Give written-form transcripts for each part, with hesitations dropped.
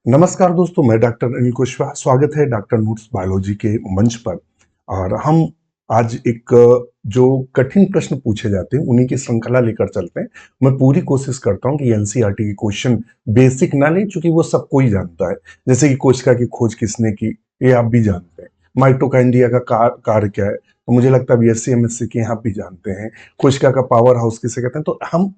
नमस्कार दोस्तों, मैं डॉक्टर अनिल कुशवाहा। स्वागत है डॉक्टर नोट्स बायोलॉजी के मंच पर। और हम आज एक जो कठिन प्रश्न पूछे जाते हैं उन्हीं की श्रृंखला लेकर चलते हैं। मैं पूरी कोशिश करता हूं कि एनसीईआरटी के क्वेश्चन बेसिक ना लें, क्योंकि वो सबको ही जानता है। जैसे कि कोशिका की खोज किसने की, ये आप भी जानते हैं। माइटोकॉन्ड्रिया का कार्य क्या है, तो मुझे लगता है बीएससी एमएससी के यहाँ भी जानते हैं। कोशिका का पावर हाउस किसे कहते हैं। तो हम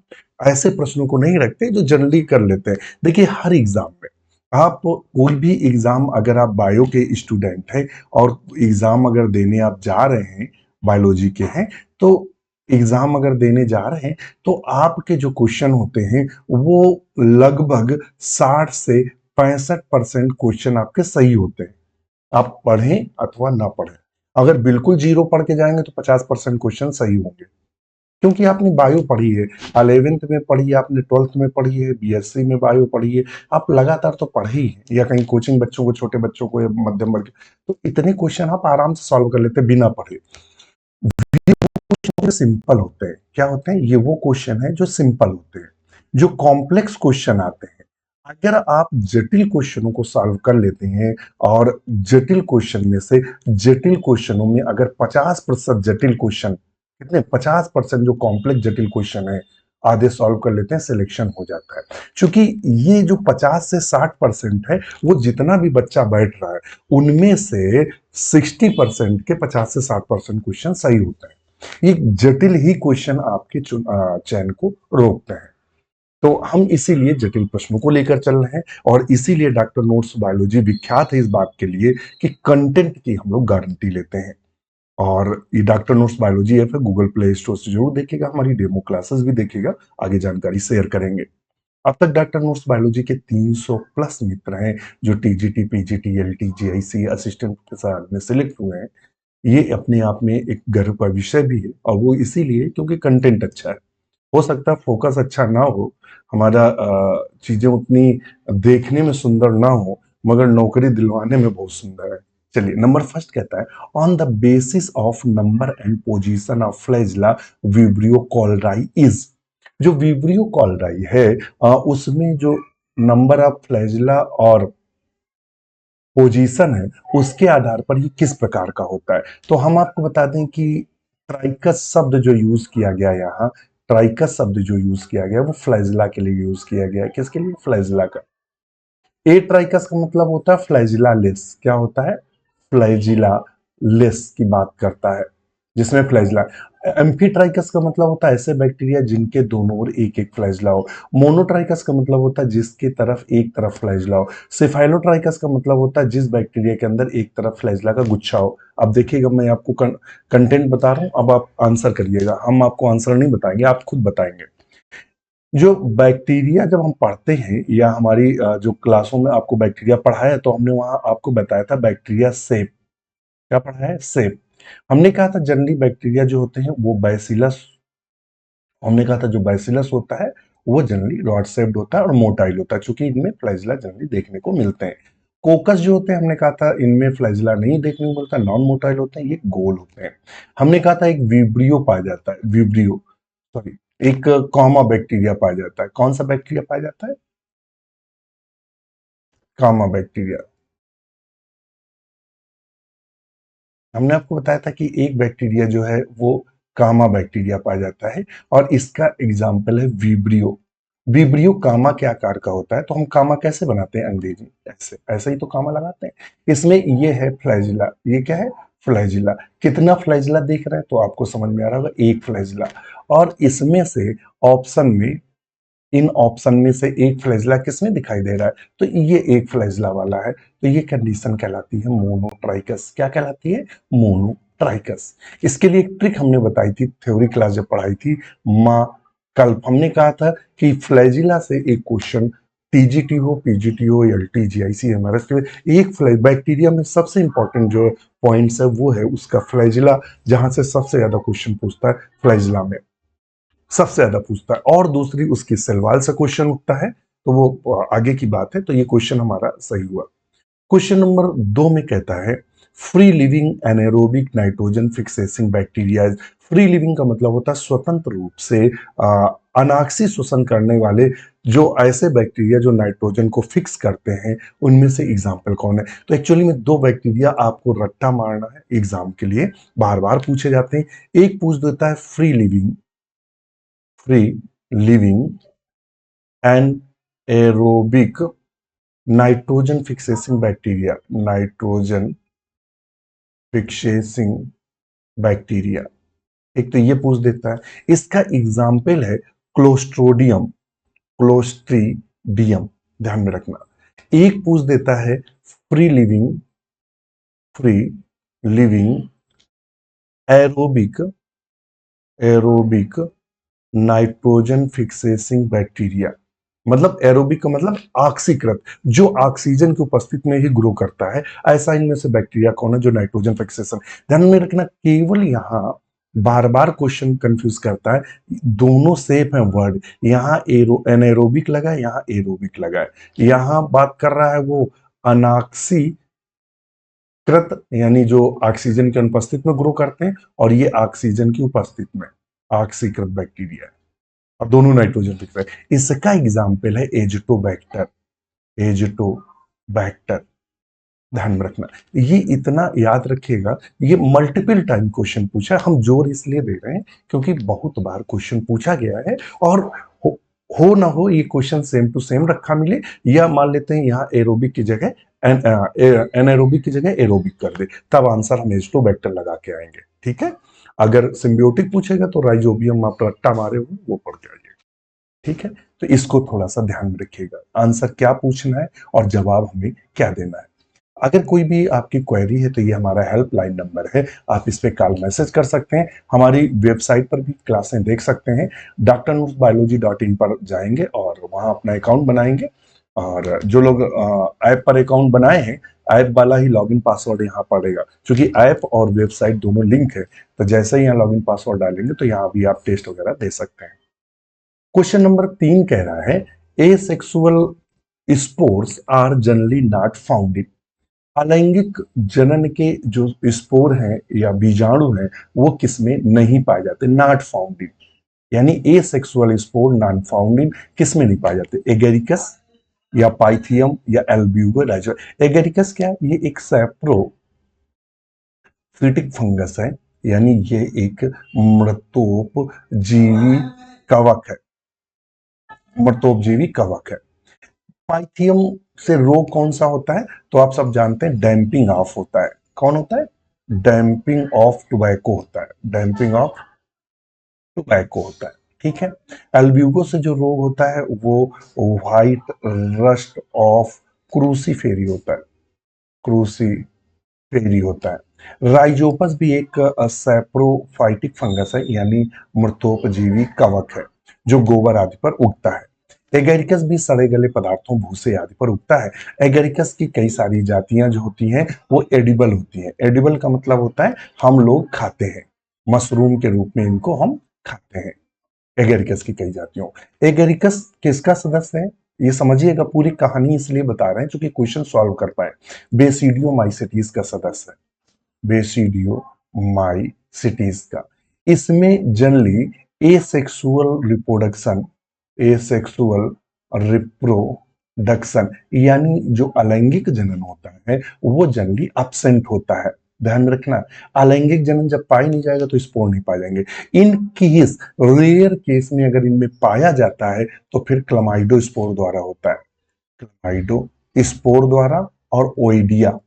ऐसे प्रश्नों को नहीं रखते जो जनरली कर लेते हैं। देखिए, हर एग्जाम में आप कोई भी एग्जाम, अगर आप बायो के स्टूडेंट हैं और एग्जाम अगर देने आप जा रहे हैं, बायोलॉजी के हैं, तो एग्जाम अगर देने जा रहे हैं तो आपके जो क्वेश्चन होते हैं वो लगभग 60 से 65% क्वेश्चन आपके सही होते हैं। आप पढ़ें अथवा ना पढ़ें, अगर बिल्कुल जीरो पढ़ के जाएंगे तो 50% क्वेश्चन सही होंगे, क्योंकि आपने बायो पढ़ी है, 11th में पढ़ी है, आपने 12th में पढ़ी है, बीएससी में बायो पढ़ी है। आप लगातार तो पढ़े ही हैं, या कहीं कोचिंग बच्चों को, छोटे बच्चों को, या मध्यम वर्ग, तो इतने क्वेश्चन आप आराम से सॉल्व कर लेते हैं बिना पढ़े। ये क्वेश्चन सिंपल होते हैं। क्या होते हैं? ये वो क्वेश्चन है जो सिंपल होते हैं। जो कॉम्प्लेक्स क्वेश्चन आते हैं, अगर आप जटिल क्वेश्चनों को सॉल्व कर लेते हैं, और जटिल क्वेश्चन में से, जटिल क्वेश्चनों में अगर 50% जटिल क्वेश्चन, कितने 50% जो कॉम्प्लेक्स जटिल क्वेश्चन है आधे सॉल्व कर लेते हैं, सिलेक्शन हो जाता है। क्योंकि ये जो 50 से 60% है, वो जितना भी बच्चा बैठ रहा है उनमें से 60% के 50 से 60% क्वेश्चन सही होते हैं। ये जटिल ही क्वेश्चन आपके चयन को रोकते हैं। तो हम इसीलिए जटिल प्रश्नों को लेकर चल रहे हैं, और इसीलिए डॉक्टर नोट्स बायोलॉजी विख्यात है इस बात के लिए कि कंटेंट की हम लोग गारंटी लेते हैं। और ये डॉक्टर नोट्स बायोलॉजी ऐप है, गूगल प्ले स्टोर से जरूर देखिएगा, हमारी डेमो क्लासेस भी देखिएगा, आगे जानकारी शेयर करेंगे। अब तक डॉक्टर नोट्स बायोलॉजी के 300 प्लस मित्र हैं जो TGT, PGT, LT, GIC assistant के साथ में सिलेक्ट हुए हैं। ये अपने आप में एक गर्व का विषय भी है, और वो इसीलिए क्योंकि कंटेंट अच्छा है। हो सकता है फोकस अच्छा ना हो, हमारा चीजें उतनी देखने में सुंदर ना हो, मगर नौकरी दिलवाने में बहुत सुंदर है। चलिए, नंबर फर्स्ट कहता है, on the basis of number and position of flagella vibrio cholerae is. जो विब्रियो कॉलराई है, उसमें जो नंबर ऑफ फ्लैजिला और पोजीशन है, उसके आधार पर ये किस प्रकार का होता है। तो हम आपको बता दें कि ट्राइकस शब्द जो यूज किया गया यहाँ, ट्राइकस शब्द जो यूज किया गया वो फ्लैजिला के लिए यूज किया गया है। किसके लिए? फ्लैजिला का। ए ट्राइकस का मतलब होता है फ्लैजिला लेस। क्या होता है? फ्लैजिला लेस की बात करता है, जिसमें फ्लैजिला। एम्फीट्राइकस का मतलब होता है ऐसे बैक्टीरिया जिनके दोनों ओर एक एक फ्लैजिला हो। मोनोट्राइकस का मतलब होता है जिसके तरफ एक तरफ फ्लैजिला हो। सेफाइलोट्राइकस का मतलब होता है जिस बैक्टीरिया के अंदर एक तरफ फ्लैजिला का गुच्छा हो। अब देखिएगा, मैं आपको कंटेंट बता रहा हूं, अब आप आंसर करिएगा। हम आपको आंसर नहीं बताएंगे, आप खुद बताएंगे। जो बैक्टीरिया जब हम पढ़ते हैं, या हमारी जो क्लासों में आपको बैक्टीरिया पढ़ाया, तो हमने वहां आपको बताया था बैक्टीरिया सेप। क्या पढ़ा है? सेप। हमने कहा था जनरली बैक्टीरिया जो होते हैं वो बैसिलस, हमने कहा था जो बैसिलस होता है वो जनरली रॉड शेप्ड होता है और मोटाइल होता है, क्योंकि इनमें फ्लैजिला जनरली देखने को मिलते हैं। कोकस जो होते हैं, हमने कहा था इनमें फ्लैजिला नहीं देखने को मिलता, नॉन मोटाइल होते हैं, ये गोल होते हैं। हमने कहा था एक विब्रियो पाया जाता है, विब्रियो, सॉरी, एक कॉमा बैक्टीरिया पाया जाता है। कौन सा बैक्टीरिया पाया जाता है? कामा बैक्टीरिया। हमने आपको बताया था कि एक बैक्टीरिया जो है वो कामा बैक्टीरिया पाया जाता है, और इसका एग्जाम्पल है विब्रियो। विब्रियो कामा के आकार का होता है। तो हम कामा कैसे बनाते हैं? अंग्रेजी ऐसे, ऐसे ही तो कामा लगाते हैं। इसमें ये है फ्लैजिला। ये क्या है? फ्लैजिला। कितना फ्लैजिला देख रहे हैं? तो आपको समझ में आ रहा होगा, एक फ्लैजिला। और इसमें से ऑप्शन में, इन ऑप्शन में से एक फ्लैजिला किसमें दिखाई दे रहा है? तो ये एक फ्लैजिला वाला है। तो ये कंडीशन कहलाती है मोनोट्राइकस। क्या कहलाती है? मोनोट्राइकस। इसके लिए एक ट्रिक हमने बताई थी, थ्योरी क्लास जब पढ़ाई थी, माँ कल्प। हमने कहा था कि फ्लैजिला से एक क्वेश्चन, टीजीटी हो, पीजीटी हो, एलटी, जीआईसी, एमआरएस के, एक बैक्टीरिया में सबसे इंपॉर्टेंट जो पॉइंट्स है वो है उसका फ्लैजिला, जहां से सबसे ज्यादा क्वेश्चन पूछता है फ्लैजिला में, सबसे ज्यादा पूछता है। और दूसरी उसकी सेलवाल से क्वेश्चन उठता है, तो वो आगे की बात है। तो ये क्वेश्चन हमारा सही हुआ। क्वेश्चन नंबर 2 में कहता है, free living anaerobic nitrogen fixing bacteria. Free living का मतलब होता है स्वतंत्र रूप से अनाक्सी श्वसन करने वाले जो ऐसे बैक्टीरिया जो नाइट्रोजन को फिक्स करते हैं, उनमें से एग्जाम्पल कौन है? तो एक्चुअली में दो बैक्टीरिया आपको रट्टा मारना है एग्जाम के लिए, बार बार पूछे जाते हैं। एक पूछ देता है free living and aerobic nitrogen fixing bacteria, nitrogen fixing bacteria, एक तो ये पूछ देता है। इसका एग्जाम्पल है क्लोस्ट्रीडियम, ध्यान में रखना। एक पूछ देता है free living aerobic nitrogen fixing bacteria. मतलब एरोबिक का मतलब ऑक्सीकृत, जो ऑक्सीजन की उपस्थिति में ही ग्रो करता है, ऐसा इनमें से बैक्टीरिया कौन है जो नाइट्रोजन फिक्सेशन। ध्यान में रखना, केवल यहाँ बार बार क्वेश्चन कंफ्यूज करता है, दोनों सेफ है वर्ड, यहाँ एनाएरोबिक लगा है, यहाँ एरोबिक लगा है। यहाँ बात कर रहा है वो अनाक्सीकृत, यानी जो ऑक्सीजन की अनुपस्थिति में ग्रो करते हैं, और ये ऑक्सीजन की उपस्थिति में ऑक्सीकृत बैक्टीरिया है, और दोनों नाइट्रोजन फिक्स है। इसका एग्जाम्पल है एजोटोबैक्टर। ध्यान में रखना, ये इतना याद रखिएगा, ये मल्टीपल टाइम क्वेश्चन पूछा है। हम जोर इसलिए दे रहे हैं क्योंकि बहुत बार क्वेश्चन पूछा गया है, और हो ना हो ये क्वेश्चन सेम टू सेम रखा मिले, या मान लेते हैं यहाँ एरोबिक की जगह एनाएरोबिक की जगह एरोबिक कर दे, तब आंसर हम एजोटोबैक्टर लगा के आएंगे। ठीक है, अगर सिम्बियोटिक पूछेगा तो राइजोबियम आप रट्टा मारे हुए वो पढ़ के आइए। ठीक है, तो इसको थोड़ा सा ध्यान में रखिएगा, आंसर क्या पूछना है और जवाब हमें क्या देना है। अगर कोई भी आपकी क्वेरी है तो ये हमारा हेल्पलाइन नंबर है, आप इस पे कॉल मैसेज कर सकते हैं। हमारी वेबसाइट पर भी क्लासें देख सकते हैं, drnoorsbiology.in पर जाएंगे और वहां अपना अकाउंट बनाएंगे। और जो लोग ऐप पर अकाउंट बनाए हैं, ऐप वाला ही लॉगिन पासवर्ड यहाँ पड़ेगा, क्योंकि ऐप और वेबसाइट दोनों लिंक है। तो जैसे ही यहाँ लॉगिन पासवर्ड डालेंगे तो यहाँ भी आप टेस्ट वगैरह दे सकते हैं। क्वेश्चन नंबर 3 कह रहा है, asexual spores are generally not found in. अलैंगिक जनन के जो स्पोर हैं या बीजाणु हैं, वो किसमें नहीं पाए जाते? नॉट फाउंड इन, यानी एसेक्सुअल स्पोर नॉट फाउंड इन किसमें नहीं पाए जाते? एगेरिकस या पाइथियम या एल्ब्यूगो डाइजर। एगेरिकस क्या है? ये एक सैप्रोफिटिक फंगस है, यानी ये एक मृतोपजीवी कवक है, मृतोपजीवी कवक है। पाइथियम से रोग कौन सा होता है? तो आप सब जानते हैं, डैम्पिंग ऑफ होता है। कौन होता है? डैम्पिंग ऑफ टोबैको होता है, डैम्पिंग ऑफ टोबैको होता है। ठीक है, एल्ब्यूगो से जो रोग होता है वो व्हाइट रस्ट ऑफ क्रूसीफेरी होता है, क्रूसीफेरी होता है। राइजोपस भी एक सैप्रोफाइटिक फंगस है, यानी मृतोपजीवी कवक है जो गोबर आदि पर उगता है। एगेरिकस भी सड़े गले पदार्थों, भूसे आदि पर उगता है। एगेरिकस की कई सारी जातियां जो होती हैं वो एडिबल होती हैं। एडिबल का मतलब होता है हम लोग खाते हैं, मशरूम के रूप में इनको हम खाते हैं। एगेरिकस की कई जातियों। एगेरिकस किसका सदस्य है? ये समझिएगा, पूरी कहानी इसलिए बता रहे हैं क्योंकि क्वेश्चन सॉल्व कर पाए। बेसिडियोमाइसिटीज का सदस्य है, बेसिडियोमाइसिटीज का। इसमें जनरली एसेक्सुअल रिप्रोडक्शन यानी जो अलैंगिक जनन होता है वो जनरली अब्सेंट होता है। ध्यान रखना, अलैंगिक जनन जब पाया नहीं जाएगा तो स्पोर नहीं पाए जाएंगे। इन केस, रेयर केस में अगर इनमें पाया जाता है तो फिर क्लमाइडो स्पोर द्वारा होता है, क्लमाइडो स्पोर द्वारा और ओइडिया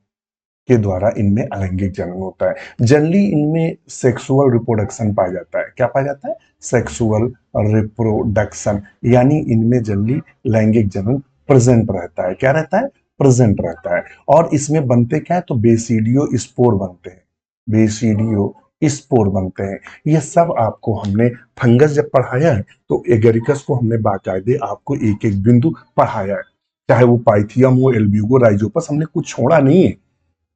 के द्वारा इनमें अलैंगिक जनन होता है। जनरली इनमें सेक्सुअल रिप्रोडक्शन पाया जाता है। क्या पाया जाता है? सेक्सुअल रिप्रोडक्शन, यानी इनमें जनरली लैंगिक जनन प्रेजेंट रहता है। क्या रहता है? प्रेजेंट रहता है। और इसमें बनते क्या है? तो बेसिडियो स्पोर बनते हैं, बेसिडियो स्पोर बनते हैं। ये सब आपको हमने फंगस जब पढ़ाया है तो एगेरिकस को हमने बाकायदे आपको एक एक बिंदु पढ़ाया है, चाहे वो पाइथियम हो, एल्ब्यूगो, राइजोपस, हमने कुछ छोड़ा नहीं है।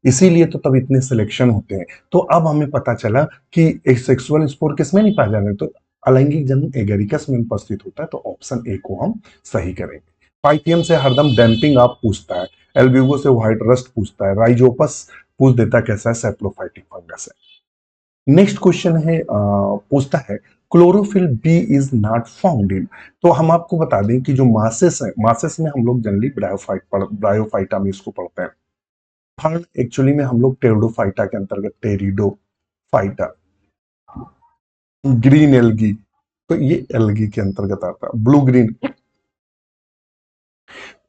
इसीलिए तो तब इतने सिलेक्शन होते हैं। तो अब हमें पता चला कि एक सेक्सुअल स्पोर किसमें नहीं पाया जाता, तो अलैंगिक जनन एगेरिकस में उपस्थित होता है। तो ऑप्शन ए को हम सही करेंगे। पाइथियम से हरदम डैम्पिंग आप पूछता है, एल्ब्यूगो से व्हाइट रस्ट पूछता है, राइजोपस पूछ देता कैसा है, सैप्रोफाइटिक फंगस है। नेक्स्ट क्वेश्चन है, पूछता है chlorophyll B is not found in. तो हम आपको बता दें कि जो मासेस है, मासेस में हम लोग जनरली ब्रायोफाइटा में इसको पढ़ते हैं। फर्न एक्चुअली में हम लोग टेरिडोफाइटा के अंतर्गत, टेरिडोफाइटा। ग्रीन एल्गी, तो ये एल्गी के अंतर्गत आता है, ब्लू ग्रीन।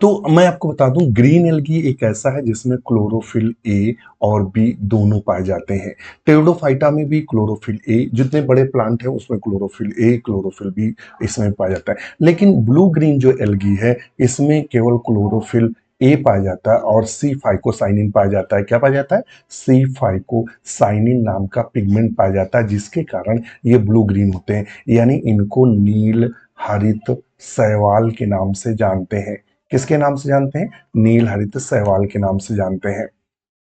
तो मैं आपको बता दूं, ग्रीन एल्गी एक ऐसा है जिसमें क्लोरोफिल ए और बी दोनों पाए जाते हैं। टेरिडोफाइटा में भी क्लोरोफिल ए, जितने बड़े प्लांट हैं उसमें क्लोरोफिल ए, क्लोरोफिल बी इसमें पाया जाता है। लेकिन ब्लू ग्रीन जो एल्गी है, इसमें केवल क्लोरोफिल ए पाया जाता है और सी फाइकोसाइनिन पाया जाता है। क्या पाया जाता है? सी फाइकोसाइनिन नाम का पिगमेंट पाया जाता है, जिसके कारण ये ब्लू ग्रीन होते हैं। यानी इनको नील हरित शैवाल के नाम से जानते हैं। किसके नाम से जानते हैं? नील हरित शैवाल के नाम से जानते हैं।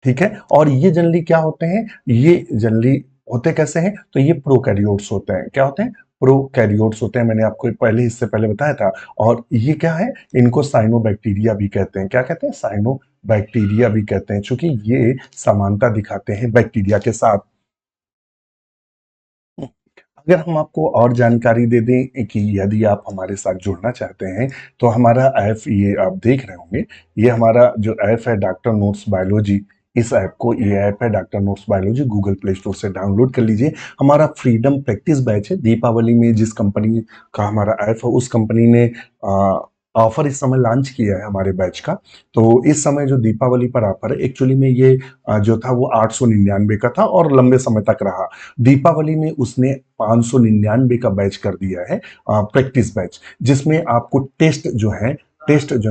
ठीक है। और ये जनरली क्या होते हैं? ये जनरली होते कैसे हैं? तो ये प्रोकैरियोट्स होते हैं। क्या होते हैं? प्रोकैरियोट्स होते हैं। मैंने आपको पहले इससे पहले बताया था। और ये क्या है? इनको साइनोबैक्टीरिया भी कहते हैं। क्या कहते हैं? साइनोबैक्टीरिया भी कहते हैं, क्योंकि ये समानता दिखाते हैं बैक्टीरिया के साथ। अगर हम आपको और जानकारी दे दें कि यदि आप हमारे साथ जुड़ना चाहते हैं, तो हमारा ऐप, ये आप देख रहे होंगे, ये हमारा जो ऐप है डॉक्टर नोट्स बायोलॉजी। इस ऐप को, ये ऐप है doctor notes biology, Google play store से डाउनलोड कर लीजिए। हमारा फ्रीडम प्रैक्टिस बैच है। दीपावली में जिस कंपनी का हमारा ऐप है, उस कंपनी ने ऑफर इस समय लॉन्च किया है हमारे बैच का। तो इस समय जो दीपावली पर ऑफर है, एक्चुअली में ये जो था वो 899 का था और लंबे समय तक रहा। दीपावली में उसने 599 का बैच कर दिया है, प्रैक्टिस बैच, जिसमें आपको टेस्ट जो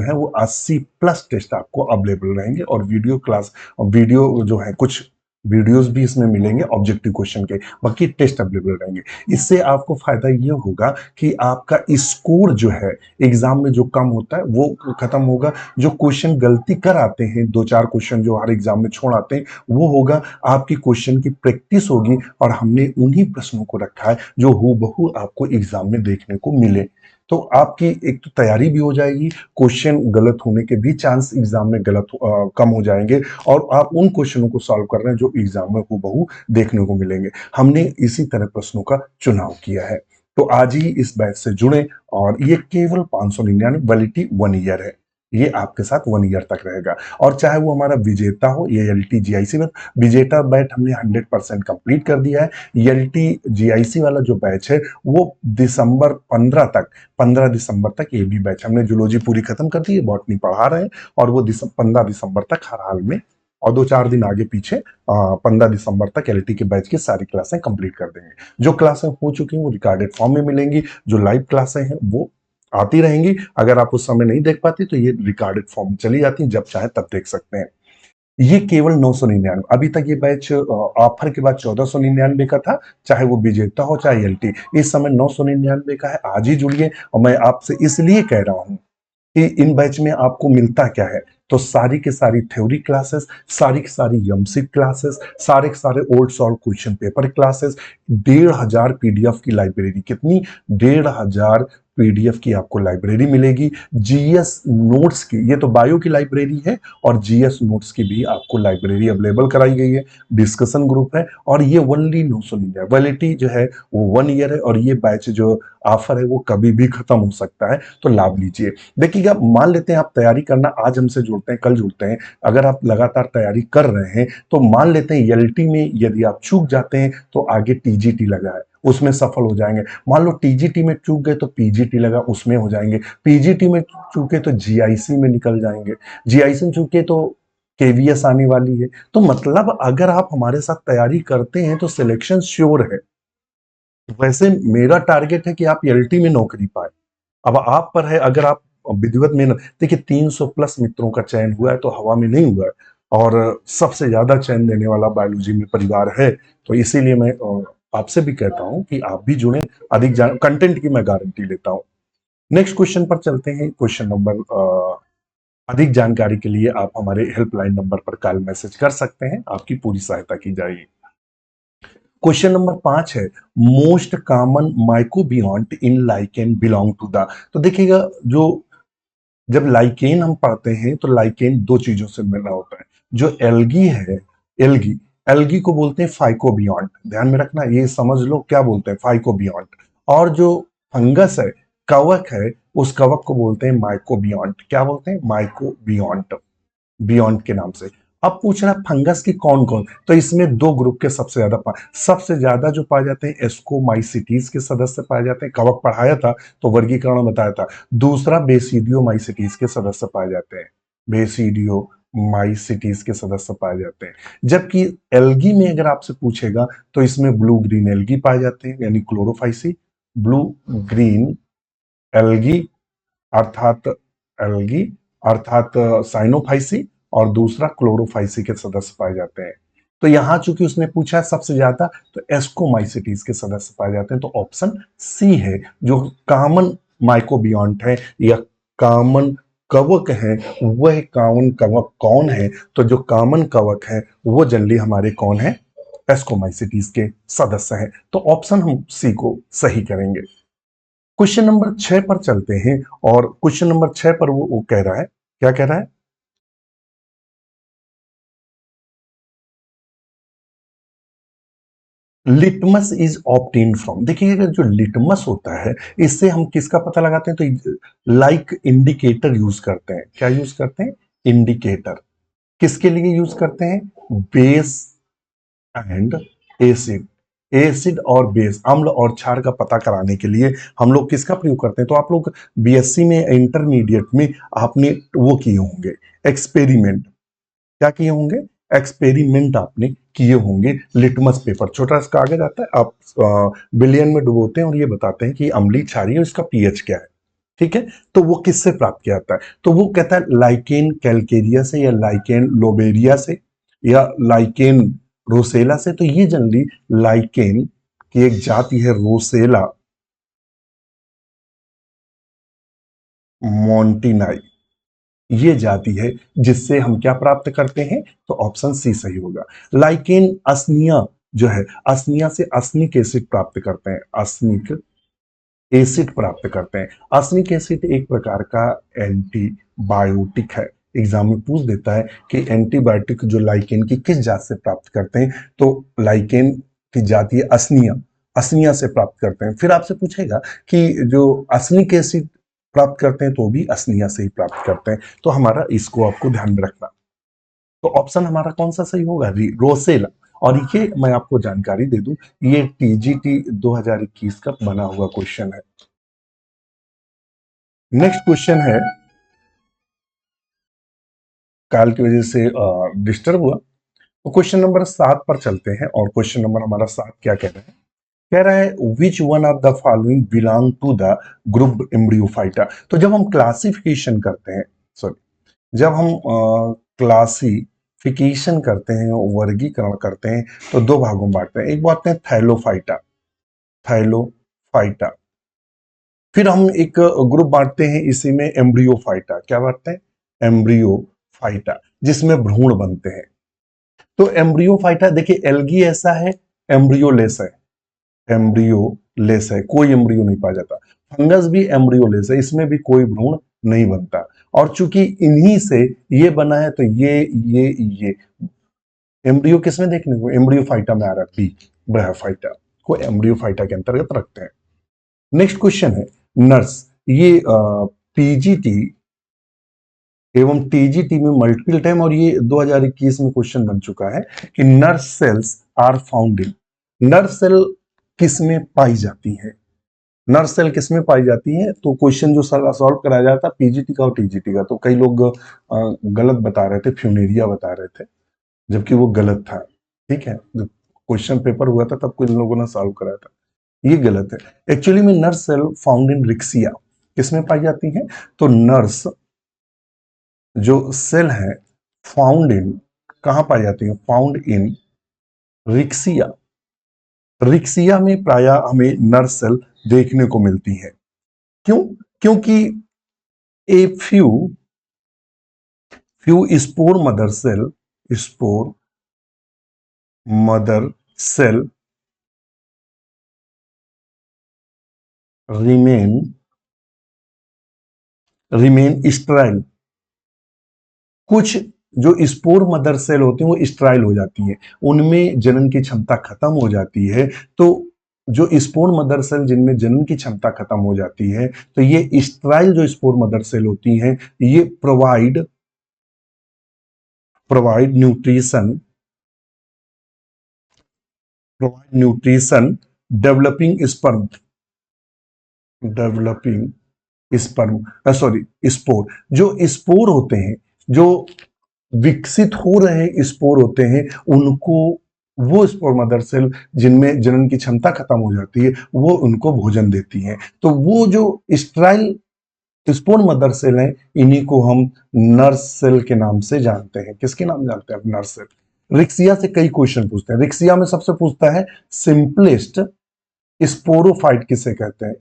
है वो 80+ टेस्ट आपको अवेलेबल रहेंगे। और वीडियो क्लास, वीडियो जो है, कुछ वीडियोस भी इसमें मिलेंगे ऑब्जेक्टिव क्वेश्चन के, बाकी टेस्ट अवेलेबल रहेंगे। इससे आपको फायदा ये होगा कि आपका स्कोर जो है एग्जाम में जो कम होता है वो खत्म होगा। जो क्वेश्चन गलती कर आते हैं, 2-4 क्वेश्चन जो हर एग्जाम में छोड़ आते हैं, वो होगा। आपकी क्वेश्चन की प्रैक्टिस होगी और हमने उन्हीं प्रश्नों को रखा है जो हूबहू आपको एग्जाम में देखने को मिले। तो आपकी एक तो तैयारी भी हो जाएगी, क्वेश्चन गलत होने के भी चांस एग्जाम में कम हो जाएंगे, और आप उन क्वेश्चनों को सॉल्व कर रहे हैं जो एग्जाम में हूबहू देखने को मिलेंगे। हमने इसी तरह प्रश्नों का चुनाव किया है। तो आज ही इस बैच से जुड़े, और ये केवल 599, वैलिडिटी 1 ईयर है। ये आपके साथ 1 ईयर तक रहेगा। और चाहे वो हमारा विजेता हो, ये एलटी जीआईसी में, विजेता बैच हमने 100% कंप्लीट कर दिया है। एलटी जीआईसी वाला जो बैच है वो दिसंबर 15 तक, 15 दिसंबर तक ये भी बैच, हमने जूलॉजी पूरी खत्म कर दी है, बॉटनी पढ़ा रहे हैं, और वो 15 दिसंबर तक हर हाल में, और 2-4 दिन आगे पीछे 15 दिसंबर तक एलटी के बैच की सारी क्लासें कंप्लीट कर देंगे। जो क्लासें हो चुकी हैं वो रिकॉर्डेड फॉर्म में मिलेंगी, जो लाइव क्लासें हैं वो आती रहेंगी। अगर आप उस समय नहीं देख पाते तो ये रिकॉर्डेड फॉर्म में चली जाती हैं, जब चाहे तब देख सकते हैं। ये केवल 999, अभी तक ये बैच ऑफर के बाद 1499 का था, चाहे वो विजेता हो चाहे एलटी। इस समय 999 का है। आज ही जुड़िए। और मैं आपसे इसलिए कह रहा हूं कि इन बैच में आपको मिलता क्या है, तो सारी के सारी थ्योरी क्लासेस, सारी की सारी एमसीक्यू क्लासेस, सारे के सारे old solve question paper classes, 1500 PDF की लाइब्रेरी। कितनी? 1500 पीडीएफ की आपको लाइब्रेरी मिलेगी। जीएस नोट्स की, ये तो बायो की लाइब्रेरी है, और जीएस नोट्स की भी आपको लाइब्रेरी अवेलेबल कराई गई है। डिस्कशन ग्रुप है, और ये ओनली 999, वैलिडिटी जो है वो 1 ईयर है। और ये बैच जो ऑफर है वो कभी भी खत्म हो सकता है, तो लाभ लीजिए। देखिएगा, मान लेते हैं आप तैयारी करना, आज हमसे जुड़ते हैं, कल जुड़ते हैं, अगर आप लगातार तैयारी कर रहे हैं, तो मान लेते हैं एलटी में यदि आप चूक जाते हैं तो आगे टीजीटी लगा है, उसमें सफल हो जाएंगे। मान लो टीजीटी में चूक गए तो पीजीटी लगा, उसमें हो जाएंगे। पीजीटी में चूके तो जीआईसी में निकल जाएंगे। जीआईसी में चूके तो केवीएस आने वाली है। तो मतलब अगर आप हमारे साथ तैयारी करते हैं तो सिलेक्शन श्योर है। वैसे मेरा टारगेट है कि आप एलटी में नौकरी पाए। अब आप पर है, अगर आप विधिवत मेहनत, देखिए 300+ मित्रों का चयन हुआ है, तो हवा में नहीं हुआ है। और सबसे ज्यादा चयन देने वाला बायोलॉजी में परिवार है। तो इसीलिए मैं आपसे भी कहता हूं कि आप भी जुड़े। अधिक कंटेंट की मैं गारंटी लेता हूं। नेक्स्ट क्वेश्चन पर चलते हैं। क्वेश्चन नंबर, अधिक जानकारी के लिए आप हमारे हेल्पलाइन नंबर पर कॉल मैसेज कर सकते हैं, आपकी पूरी सहायता की जाएगी। क्वेश्चन नंबर 5 है, most common microbiont in lichen belong to the. तो देखिएगा, जो जब लाइकेन हम पढ़ते हैं तो लाइकेन दो चीजों से मिला होता है। जो एल्गी है, एल्गी एल्गी को बोलते हैं फाइकोबियोट। ध्यान में रखना, ये समझ लो क्या बोलते हैं, फाइकोबियोट। और जो फंगस है, कवक है, उस कवक को बोलते हैं माइकोबियॉन्ट। क्या बोलते हैं? माइकोबियॉन्ट, बियॉन्ड के नाम से। अब पूछ रहा है फंगस की कौन कौन, तो इसमें दो ग्रुप के सबसे ज्यादा जो पाए जाते हैं एस्कोमाइसिटीज के सदस्य पाए जाते हैं, कवक पढ़ाया था तो वर्गीकरण बताया था। दूसरा बेसिडियोमाइसिटीज के सदस्य पाए जाते हैं, बेसिडियोमाइसिटीज के सदस्य पाए जाते हैं। जबकि एल्गी में अगर आपसे पूछेगा तो इसमें ब्लू ग्रीन एल्गी पाए जाते हैं, यानी क्लोरोफाइसी, ब्लू ग्रीन एल्गी अर्थात एल्गी अर्थात साइनोफाइसी, और दूसरा क्लोरोफाइसी के सदस्य पाए जाते हैं। तो यहां चूंकि उसने पूछा है सबसे ज्यादा, तो एस्कोमाइसिटीज के सदस्य पाए जाते हैं, तो ऑप्शन सी है। जो कॉमन माइकोबियॉन्ट है या कॉमन कवक है, वह कॉमन कवक कौन है? तो जो कॉमन कवक है वो जनरली हमारे कौन है? एस्कोमाइसिटीज के सदस्य हैं। तो ऑप्शन हम सी को सही करेंगे। क्वेश्चन नंबर 6 पर चलते हैं, और क्वेश्चन नंबर 6 पर वो कह रहा है, क्या कह रहा है? Litmus is obtain from. देखिए जो लिटमस होता है, इससे हम किसका पता लगाते हैं? तो लाइक इंडिकेटर यूज करते हैं। क्या यूज करते हैं? इंडिकेटर। किसके लिए यूज करते हैं? Base and acid. एसिड और बेस, अम्ल और क्षार का पता कराने के लिए हम लोग किसका प्रयोग करते हैं? तो आप लोग बीएससी में, इंटरमीडिएट में आपने वो किए होंगे एक्सपेरिमेंट। क्या किए होंगे? एक्सपेरिमेंट आपने किए होंगे। लिटमस पेपर, छोटा सा कागज आता है, आप बिलियन में डुबोते हैं और ये बताते हैं कि अम्लीय, क्षारीय और इसका पीएच क्या है। ठीक है, तो वो किससे प्राप्त किया जाता है? तो वो कहता है लाइकेन कैलकेरिया से, या लाइकेन लोबेरिया से, या लाइकेन रोसेला से। तो ये जनरली लाइकेन की एक जाति है रोसेला मोन्टिनाई, ये जाति है जिससे हम क्या प्राप्त करते हैं? तो ऑप्शन सी सही होगा। लाइकेन असनिया जो है, असनिया से असनिक एसिड प्राप्त करते हैं, असनिक एसिड प्राप्त करते हैं। असनिक एसिड एक प्रकार का एंटीबायोटिक है। एग्जाम में पूछ देता है कि एंटीबायोटिक जो लाइकेन की किस जात से प्राप्त करते हैं, तो लाइकेन की जाति है असनिया, असनिया से प्राप्त करते हैं। फिर आपसे पूछेगा कि जो असनिक एसिड प्राप्त करते हैं तो भी असनिया से ही प्राप्त करते हैं। तो हमारा इसको आपको ध्यान में रखना। तो ऑप्शन हमारा कौन सा सही होगा? रोसेला। और ये मैं आपको जानकारी दे दूं, ये टीजीटी 2021 का बना हुआ क्वेश्चन है। नेक्स्ट क्वेश्चन है, काल की वजह से डिस्टर्ब हुआ। तो क्वेश्चन नंबर 7 पर चलते हैं, और क्वेश्चन नंबर हमारा 7 क्या कह रहा है? कह रहा है which one of the following belong to the group embryophyta. तो जब हम क्लासिफिकेशन करते हैं, सॉरी, जब हम क्लासिफिकेशन करते हैं, वर्गीकरण करते हैं, तो दो भागों में बांटते हैं। एक बात है थैलोफाइटा, थैलोफाइटा। फिर हम एक ग्रुप बांटते हैं इसी में एम्ब्रियोफाइटा। क्या बांटते हैं? एम्ब्रियोफाइटा, जिसमें भ्रूण बनते हैं। तो एम्ब्रियोफाइटा, देखिए एल्गी ऐसा है, एम्ब्रियोलेस है, एम्ब्रियोलेस है, कोई एम्ब्रियो नहीं पाया जाता। फंगस भी एम्ब्रियोलेस है, इसमें भी कोई भ्रूण नहीं बनता। और चूंकि इन्हीं से ये बना है, तो ये एम्ब्रियो किसमें देखने को? एम्ब्रियोफाइटा में आ रहा है, बी ब्रायोफाइटा को एम्ब्रियोफाइटा के अंतर्गत रखते हैं। नेक्स्ट क्वेश्चन है नर्स। ये पीजीटी एवं टीजीटी में मल्टीपल टाइम, और ये 2021 में क्वेश्चन बन चुका है कि nurse cells are found in. Nurse cell किसमें पाई जाती है? नर्स सेल किसमें पाई जाती है? तो क्वेश्चन जो सॉल्व कराया जाता है पीजीटी का और टीजीटी का, तो कई लोग गलत बता रहे थे, फ्यूनेरिया बता रहे थे, जबकि वो गलत था। ठीक है, जब क्वेश्चन पेपर हुआ था तब कुछ लोगों ने सॉल्व कराया था, ये गलत है। एक्चुअली में nurse cell found in Riccia किसमें पाई जाती है? तो नर्स जो सेल है फाउंड इन, कहां पाई जाती है? Found in Riccia. रिक्सिया में प्राय हमें नर्स सेल देखने को मिलती है। क्यों? क्योंकि a few spore mother cell, spore mother cell remain remain sterile. कुछ जो स्पोर मदर सेल होती हैं वो स्टेराइल हो जाती हैं, उनमें जनन की क्षमता खत्म हो जाती है। तो जो स्पोर मदर सेल जिनमें जनन की क्षमता खत्म हो जाती है, तो ये स्टेराइल जो स्पोर मदर सेल होती हैं, ये provide nutrition developing sperm developing sperm sorry spore, जो स्पोर होते हैं, जो विकसित हो रहे स्पोर होते हैं, उनको वो स्पोर मदर सेल जिनमें जनन की क्षमता खत्म हो जाती है, वो उनको भोजन देती हैं। तो वो जो स्टेराइल स्पोर मदर सेल हैं, इन्हीं को हम नर्स सेल के नाम से जानते हैं। किसके नाम जानते हैं? Nurse cell. रिक्सिया से कई क्वेश्चन पूछते हैं। रिक्सिया में सबसे पूछता है सिंपलेस्ट स्पोरोफाइट किसे कहते हैं?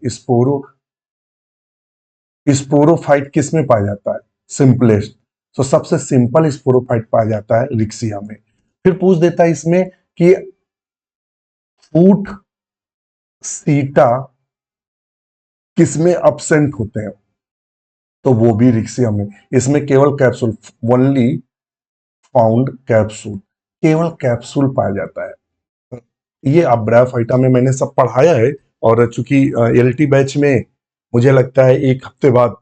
स्पोरोफाइट किस में पाया जाता है? सिंपलेस्ट। तो सबसे सिंपल स्पोरोफाइट पाया जाता है रिक्सिया में। फिर पूछ देता है इसमें कि फूट सीटा किसमें अपसेंट होते हैं? तो वो भी रिक्सिया में। इसमें केवल कैप्सूल, ओनली फाउंड कैप्सूल, केवल कैप्सूल पाया जाता है। ये अब ब्रायोफाइटा में मैंने सब पढ़ाया है, और चूंकि एलटी बैच में मुझे लगता है एक हफ्ते बाद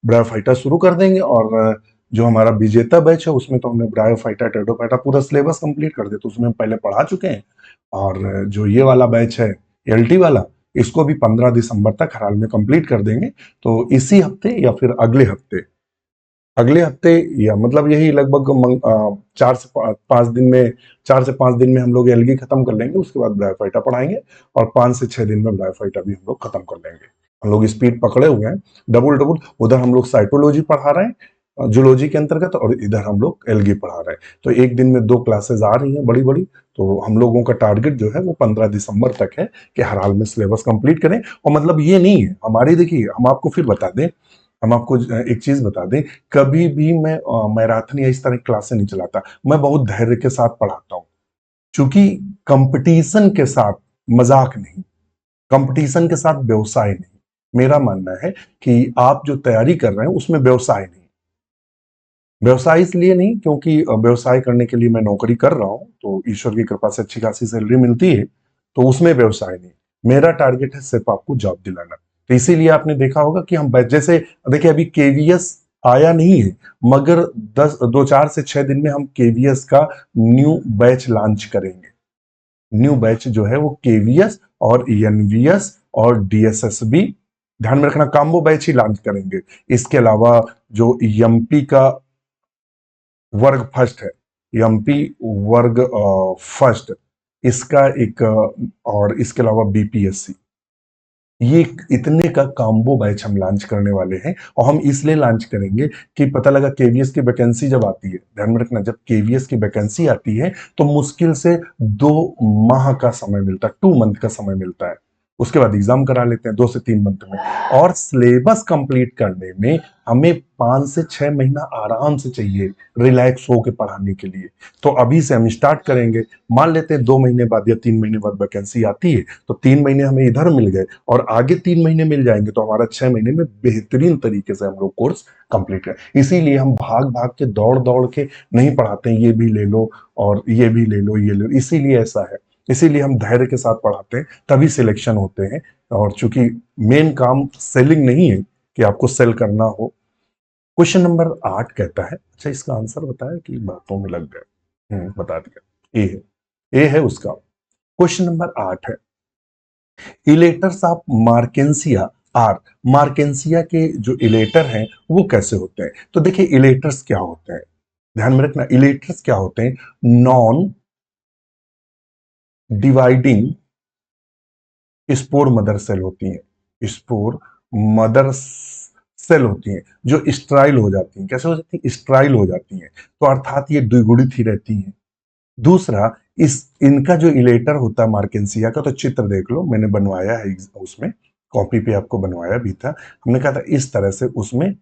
ब्रायोफाइटा शुरू कर देंगे, और जो हमारा विजेता बैच है उसमें तो हमने ब्रायोफाइटा टेरिडोफाइटा पूरा सिलेबस कंप्लीट कर दिया, तो उसमें हम पहले पढ़ा चुके हैं। और जो ये वाला बैच है एलटी वाला, इसको भी 15 दिसंबर तक हर हाल में कंप्लीट कर देंगे। तो इसी हफ्ते या फिर अगले हफ्ते या मतलब यही लगभग 4 से 5 दिन में, 4 से 5 दिन में हम लोग एलगी खत्म कर लेंगे। उसके बाद ब्रायोफाइटा पढ़ाएंगे, और 5 से 6 दिन में ब्रायोफाइटा भी हम लोग खत्म कर लेंगे। हम लोग स्पीड पकड़े हुए हैं, डबल डबल। उधर हम लोग साइटोलॉजी पढ़ा रहे हैं जूलॉजी के अंतर्गत, और इधर हम लोग एलगी पढ़ा रहे हैं। तो एक दिन में 2 क्लासेस आ रही हैं बड़ी बड़ी। तो हम लोगों का टारगेट जो है वो 15 दिसंबर तक है कि हर हाल में सिलेबस कंप्लीट करें। और मतलब ये नहीं है हमारी, देखिए हम आपको फिर बता दें, हम आपको एक चीज बता दें, कभी भी मैं मैराथन या इस तरह की क्लासें नहीं चलाता। मैं बहुत धैर्य के साथ पढ़ाता हूँ, क्योंकि कंपटीशन के साथ मजाक नहीं, कंपटीशन के साथ व्यवसाय नहीं। मेरा मानना है कि आप जो तैयारी कर रहे हैं उसमें व्यवसाय नहीं। व्यवसाय इसलिए नहीं क्योंकि व्यवसाय करने के लिए मैं नौकरी कर रहा हूं, तो ईश्वर की कृपा से अच्छी खासी सैलरी मिलती है, तो उसमें व्यवसाय नहीं। मेरा टारगेट है सिर्फ आपको जॉब दिलाना। तो इसीलिए आपने देखा होगा कि हम जैसे, देखिए अभी केवीएस आया नहीं है, मगर 4 से 6 दिन में हम केवीएस का न्यू बैच लॉन्च करेंगे। न्यू बैच जो है वो केवीएस और एनवीएस और डीएसएस भी, ध्यान में रखना, कॉम्बो बैच ही लॉन्च करेंगे। इसके अलावा जो एमपी का वर्ग फर्स्ट है, एमपी वर्ग फर्स्ट, इसका एक और इसके अलावा बीपीएससी, ये इतने का कॉम्बो बैच हम लॉन्च करने वाले हैं। और हम इसलिए लॉन्च करेंगे कि पता लगा केवीएस की वैकेंसी जब आती है, ध्यान में रखना, जब केवीएस की वैकेंसी आती है तो मुश्किल से 2 माह का समय मिलता है, 2 मंथ का समय मिलता है। उसके बाद एग्जाम करा लेते हैं 2 से 3 मंथ में। और सिलेबस कंप्लीट करने में हमें 5 से 6 महीना आराम से चाहिए, रिलैक्स होकर पढ़ाने के लिए। तो अभी से हम स्टार्ट करेंगे। मान लेते हैं 2 महीने बाद या 3 महीने बाद वैकेंसी आती है, तो 3 महीने हमें इधर मिल गए, और आगे 3 महीने मिल जाएंगे, तो हमारा 6 महीने में बेहतरीन तरीके से हम लोग कोर्स कंप्लीट करें। इसीलिए हम भाग भाग के दौड़ दौड़ के नहीं पढ़ाते हैं, ये भी ले लो और ये भी ले लो, ये ले लो। इसीलिए ऐसा है, इसीलिए हम धैर्य के साथ पढ़ाते हैं, तभी सिलेक्शन होते हैं। और चूंकि मेन काम सेलिंग नहीं है कि आपको सेल करना हो। क्वेश्चन नंबर 8 कहता है, अच्छा इसका आंसर बताया कि बातों में लग गए? बता दिया, ए है उसका। क्वेश्चन नंबर 8 है, इलेटर्स ऑफ मार्केंसिया आर, मार्केंसिया के जो इलेटर हैं वो कैसे होते हैं? तो देखिए इलेटर्स क्या होते हैं, ध्यान में रखना, इलेटर्स क्या होते हैं? Non dividing spore mother cell होती हैं, स्पोर मदर सेल होती हैं, जो स्ट्राइल हो जाती हैं। कैसे हो जाती हैं? स्ट्राइल हो जाती हैं। तो अर्थात ये द्विगुणित ही रहती हैं। दूसरा, इस इनका जो इलेटर होता है मार्केंसिया का, तो चित्र देख लो, मैंने बनवाया है उसमें, कॉपी पे आपको बनवाया भी था। हमने कहा था इस तरह से उसमें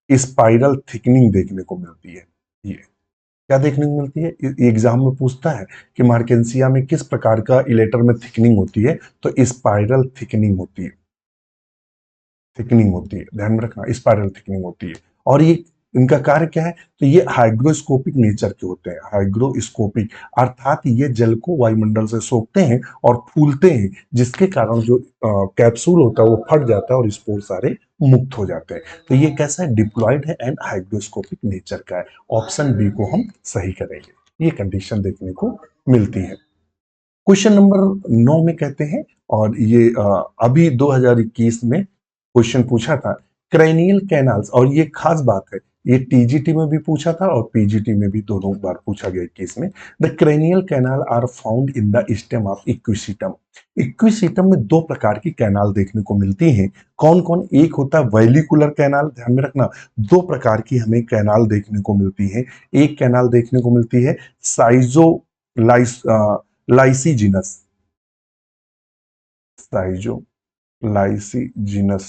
स्पाइरल थिकनिंग देखने को मिलती है। ये क्या देखने को मिलती है? एग्जाम में पूछता है कि मार्केंसिया में किस प्रकार का इलेटर में थिकनिंग होती है, तो स्पाइरल थिकनिंग होती है, थिकनिंग होती है, ध्यान में रखना, स्पाइरल थिकनिंग होती है। और ये इनका कार्य क्या है? तो ये हाइग्रोस्कोपिक नेचर के होते हैं, हाइग्रोस्कोपिक, अर्थात ये जल को वायुमंडल से सोखते हैं और फूलते हैं, जिसके कारण जो कैप्सूल होता है वो फट जाता है और स्पोर सारे मुक्त हो जाते हैं। तो ये कैसा है? डिप्लॉयड है एंड हाइग्रोस्कोपिक नेचर का है। ऑप्शन बी को हम सही करेंगे। ये कंडीशन देखने को मिलती है। क्वेश्चन नंबर 9 में कहते हैं, और ये अभी 2021 में क्वेश्चन पूछा था, क्रेनियल कैनाल्स, और ये खास बात है, ये टीजीटी में भी पूछा था और पीजीटी में भी दोनों बार पूछा गया 21 में। The cranial canal are found in the stem of Equisetum. Equisetum में दो प्रकार की कैनाल देखने को मिलती हैं। कौन कौन? एक होता है वेलिकुलर कैनाल, ध्यान में रखना, दो प्रकार की हमें कैनाल देखने को मिलती है। एक कैनाल देखने को मिलती है साइजो लाइसिजिनस, साइजो लाइसिजिनस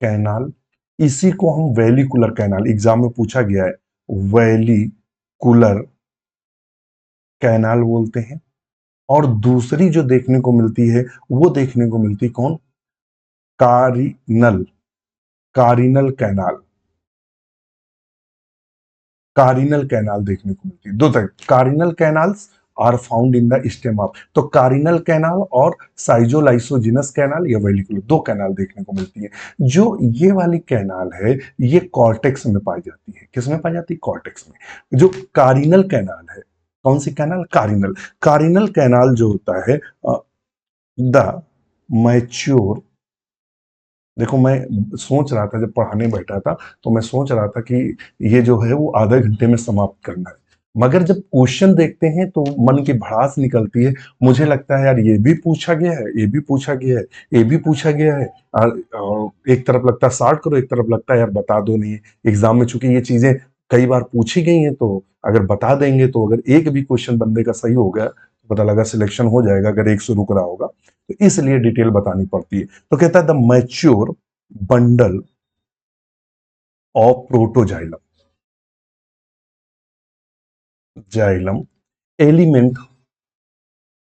कैनाल, इसी को हम वेलिकुलर कैनाल, एग्जाम में पूछा गया है, वेलिकुलर कैनाल बोलते हैं। और दूसरी जो देखने को मिलती है वो देखने को मिलती कौन? कारिनल, कारिनल कैनाल, कारिनल कैनाल देखने को मिलती है। दो तरह carinal canals are found in the stem of, तो कारिनल कैनाल और साइजोलाइसोजिनस कैनाल या वेलिकुलर, दो कैनाल देखने को मिलती है। जो ये वाली कैनाल है ये कॉर्टेक्स में पाई जाती है। किस में पाई जाती है? कॉर्टेक्स में। जो कारिनल कैनाल है, कौन सी कैनाल? कारिनल। कारिनल कैनाल जो होता है द मैच्योर, देखो मैं सोच रहा था जब पढ़ाने बैठा था तो मैं सोच रहा था कि ये जो है वो आधे घंटे में समाप्त करना है, मगर जब क्वेश्चन देखते हैं तो मन की भड़ास निकलती है। मुझे लगता है यार ये भी पूछा गया है, ये भी पूछा गया है, ये भी पूछा गया है, और एक तरफ लगता है शॉर्ट करो, एक तरफ लगता है यार बता दो नहीं। एग्जाम में चूंकि ये चीजें कई बार पूछी गई हैं तो अगर बता देंगे तो अगर एक भी क्वेश्चन बंदे का सही हो गया तो पता लगा सिलेक्शन हो जाएगा, अगर एक से रुक रहा होगा, तो इसलिए डिटेल बतानी पड़ती है। तो कहता है the mature bundle of protoxylem, xylem element,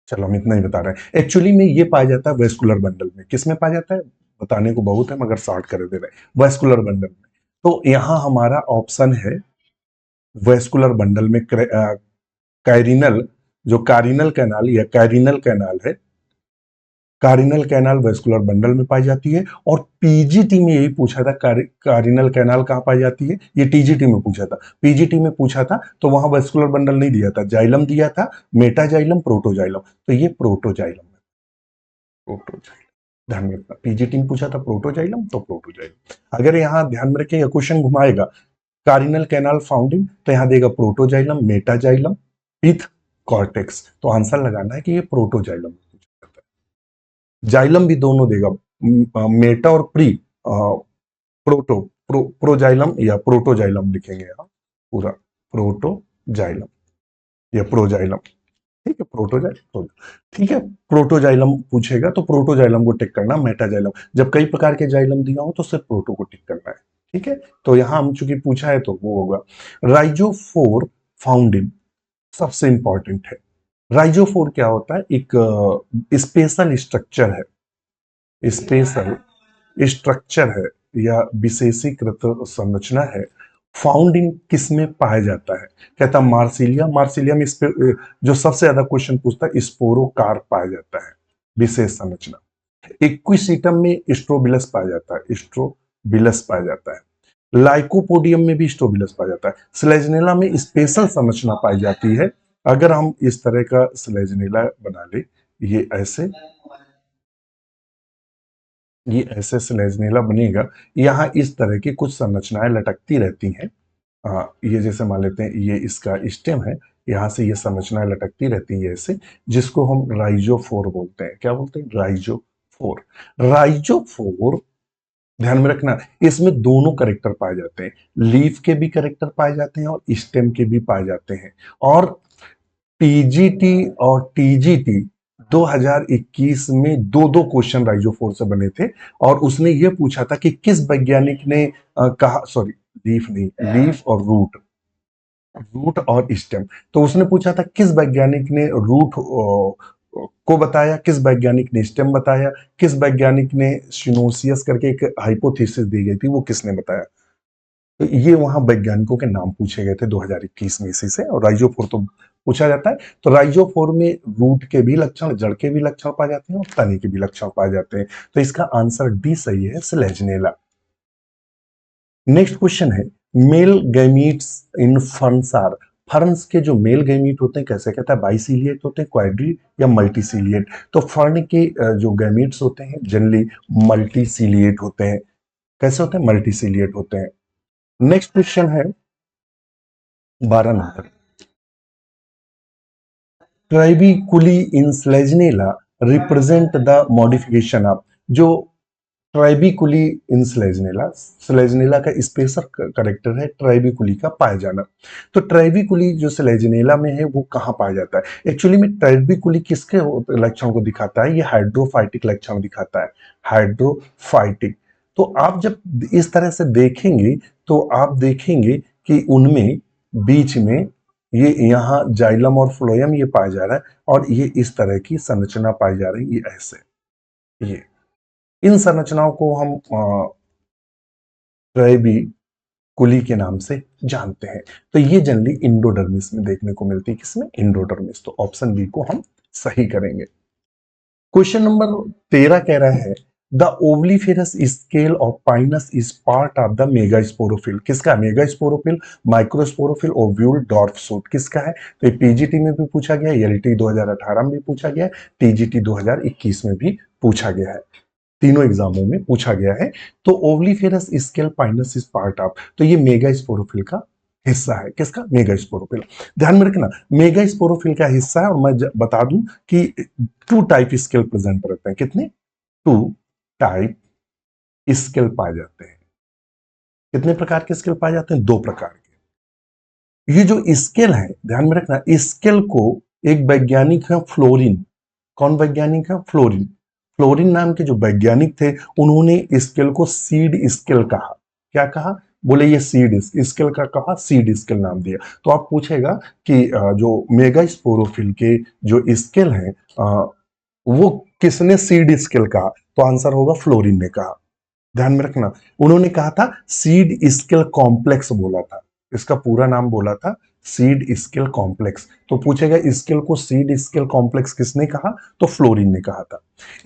चलो हम इतना ही बता रहे हैं। एक्चुअली में ये पाया जाता है वेस्कुलर बंडल में। किस में पाया जाता है? बताने को बहुत है मगर शॉर्ट कर दे रहे हैं, वेस्कुलर बंडल में। तो यहां हमारा ऑप्शन है वेस्कुलर बंडल में कैरिनल, जो कारिनल कैनाल या कैरिनल कैनाल है, कारिनल कैनाल वेस्कुलर बंडल में पाई जाती है। और पीजीटी में यही पूछा था, कारिनल कैनाल कहां पाई जाती है? ये टीजीटी में पूछा था। पीजीटी में पूछा था तो वहां वेस्कुलर बंडल नहीं दिया था, जाइलम दिया था, मेटाजाइलम, प्रोटोजाइलम। तो ये प्रोटोजाइलम है, प्रोटोजाइलम ध्यान में रखना। पीजीटी में पूछा था प्रोटोजाइलम तो प्रोटोजाइलम। अगर यहाँ ध्यान में रखें, क्वेश्चन घुमाएगा कारिनल कैनाल फाउंडिंग, तो यहां देगा प्रोटोजाइलम, मेटाजाइलम विथ कॉर्टेक्स, तो आंसर लगाना है कि ये प्रोटोजाइलम। जाइलम भी दोनों देगा, मेटा और प्रोजाइलम या प्रोटोजाइलम लिखेंगे यहाँ पूरा, प्रोटोजाइलम या प्रोजाइलम, ठीक है, प्रोटोजाइलम, ठीक है। प्रोटोजाइलम पूछेगा तो प्रोटोजाइलम को टिक करना, मेटाजाइलम जब कई प्रकार के जाइलम दिया हो तो सिर्फ प्रोटो को टिक करना है, ठीक है। तो यहां हम चूंकि पूछा है तो वो होगा राइजोफोर फाउंडिन, सबसे इंपॉर्टेंट है। राइजोफोर क्या होता है? एक स्पेशल स्ट्रक्चर है, स्पेशल स्ट्रक्चर है या विशेषीकृत संरचना है। फाउंड इन किस में पाया जाता है? कहता मार्सिलिया, मार्सिलिया में जो सबसे ज्यादा क्वेश्चन पूछता है स्पोरोकार्प पाया जाता है, विशेष संरचना। इक्विसिटम में स्ट्रोबिलस पाया जाता है, स्ट्रोबिलस पाया जाता है। लाइकोपोडियम में भी स्ट्रोबिलस पाया जाता है। स्लेजनेला में स्पेशल संरचना पाई जाती है। अगर हम इस तरह का स्लेजनेला बना ले, ये ऐसे, ये ऐसे स्लेजनेला बनेगा, यहाँ इस तरह की कुछ संरचनाएं लटकती रहती हैं। ये जैसे मान लेते हैं ये इसका स्टेम है, यहाँ से ये संरचनाएं लटकती रहती है ऐसे, जिसको हम राइजोफोर बोलते हैं। क्या बोलते हैं? राइजोफोर। राइजोफोर ध्यान में रखना, इसमें दोनों करेक्टर पाए जाते हैं, लीफ के भी करेक्टर पाए जाते हैं और स्टेम के भी पाए जाते हैं। और पीजीटी और टीजीटी 2021 में दो दो क्वेश्चन राइजोफोर से बने थे, और उसने ये पूछा था कि किस वैज्ञानिक ने कहा, सॉरी लीफ नहीं, लीफ और रूट, रूट और स्टेम। तो उसने पूछा था किस वैज्ञानिक ने रूट को बताया, किस वैज्ञानिक ने स्टेम बताया, किस वैज्ञानिक ने सिनोसियस करके एक हाइपोथेसिस दी गई थी वो किसने बताया। तो ये वहां वैज्ञानिकों के नाम पूछे गए थे 2021 में इसी से। और राइजोफोर तो पूछा जाता है। तो राइजोफोर में रूट के भी लक्षण, जड़ के भी लक्षण पाए जाते हैं और तने के भी लक्षण पाए जाते हैं। तो इसका आंसर डी सही है, स्लेजनेला। नेक्स्ट क्वेश्चन है, male gametes in ferns are. Ferns के जो मेल गैमीट होते हैं कैसे कहता है, बाइसिलिएट होते हैं, क्वाड्री या मल्टीसिलिएट। तो फर्न के जो गैमीट्स होते हैं जनरली मल्टीसिलिएट होते हैं। कैसे होते हैं, मल्टीसिलिएट होते हैं। नेक्स्ट क्वेश्चन है 12 number, trabeculae in Selaginella represent the modification of. जो ट्राइबिकुली इन स्लेजनेला, स्लेजनेला का स्पेशल करेक्टर है ट्राइबिकुली का पाया जाना। तो ट्राइबिकुली जो स्लेजनेला में है वो कहाँ पाया जाता है? एक्चुअली में ट्राइबिकुली किसके लक्षण को दिखाता है? ये हाइड्रोफाइटिक लक्षण दिखाता है, हाइड्रोफाइटिक। तो आप जब इस तरह से देखेंगे तो आप देखेंगे कि उनमें बीच में ये यहाँ जाइलम और फ्लोएम ये पाया जा रहा है और ये इस तरह की संरचना पाई जा रही है, ये ऐसे, ये इन संरचनाओं को हम ट्राइबिकुली के नाम से जानते हैं। तो ये जनरली इंडोडर्मिस में देखने को मिलती है। किसमें? इंडोडर्मिस। तो ऑप्शन बी को हम सही करेंगे। क्वेश्चन नंबर 13 कह रहा है, the ovuliferous scale of pinus is part of the megasporophyll. किसका? Megasporophyll, microsporophyll, ovule, dwarf shoot. किसका है? तो ये पीजीटी में भी पूछा गया, एलटी 2018 में भी पूछा गया, टीजीटी 2021 में भी पूछा गया है, तीनों एग्जामों में पूछा गया है। तो ovuliferous scale pinus is part of, तो ये मेगास्पोरोफिल का हिस्सा है। किसका? मेगास्पोरोफिल। ध्यान में रखना, मेगास्पोरोफिल का हिस्सा है। और मैं बता दूं कि 2 टाइप स्केल प्रेजेंट रहते हैं। कितने? 2 टाइप स्केल पाए जाते हैं। कितने प्रकार के स्केल पाए जाते हैं? 2 प्रकार के। ये जो स्केल है, ध्यान में रखना, स्केल को एक वैज्ञानिक है फ्लोरिन। कौन वैज्ञानिक है? फ्लोरिन। फ्लोरिन नाम के जो वैज्ञानिक थे उन्होंने स्केल को सीड स्केल कहा। क्या कहा? बोले ये सीड स्केल का कहा, सीड स्केल नाम दिया। तो आप पूछेगा कि जो मेगास्पोरोफिल के जो स्केल है वो किसने सीड स्केल कहा? तो आंसर होगा फ्लोरिन ने कहा। ध्यान में रखना, उन्होंने कहा था सीड स्केल कॉम्प्लेक्स बोला था। इसका पूरा नाम बोला था सीड स्केल कॉम्प्लेक्स। तो पूछेगा स्केल को सीड स्केल कॉम्प्लेक्स किसने कहा? तो फ्लोरिन ने कहा था।